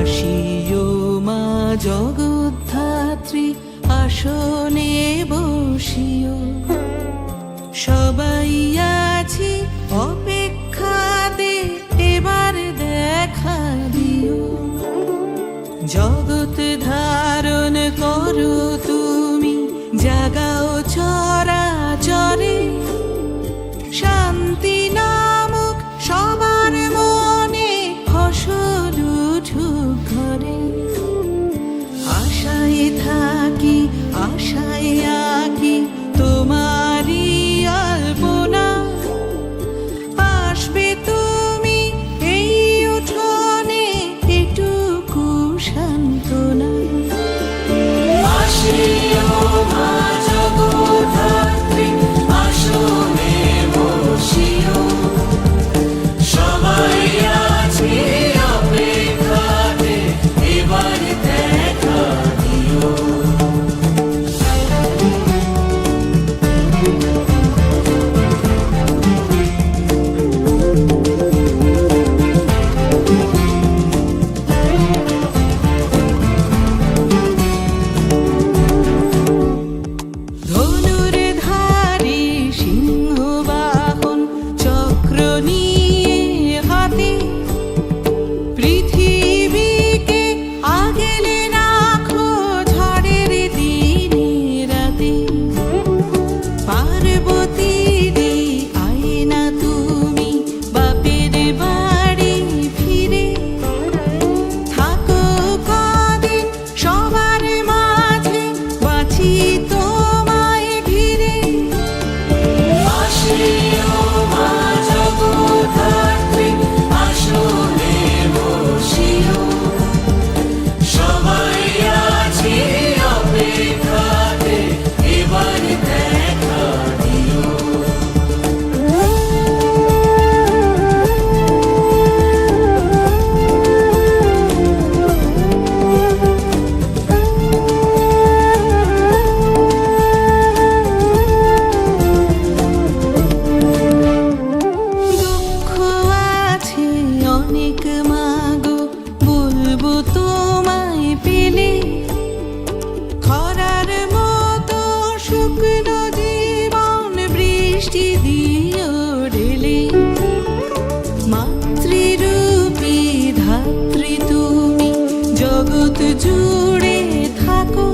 আসিও মা জগদ্ধাত্রী, আসনে বসিও। সবাই আছি অপেক্ষাতে, এবার দেখা দিও। জগৎ ধারণ করো তুমি, জাগাও চরাচরে। শান্তি নামক সবার মনে, ফসল উঠুক ঘরে। আশায় থাকি, আশায় আঁকি তোমারই আলপনা। আসবে তুমি এই উঠোনে, এটুকু সান্ত্বনা। আসিও মা জগদ্ধাত্রী, আসনে বসিও। সবাই আছি অপেক্ষাতে, এবার দেখা দিও। ধনুর ধারী সিংহবাহন, চক্র নিয়ে হাতে। পৃথিবীকে আগলে রাখো ঝড়ের দিনে রাতে। পার্বতীরে আয়না তুমি, বাপের বাড়ি ফিরে। থাকো কদিন সবার মাঝে, বাঁচি তোমায় ঘিরে। আসিও মা জগদ্ধাত্রী, আসনে বসিও। সবাই আছি অপেক্ষাতে, এবার দেখা দিও। দুঃখ আছে অনেক মাগো, বলবো তোমায় পেলে। খরার মতো শুকনো জীবন, বৃষ্টি দিও ঢেলে। মাতৃরূপী ধাত্রী তুমি, জগৎ জুড়ে থাকো।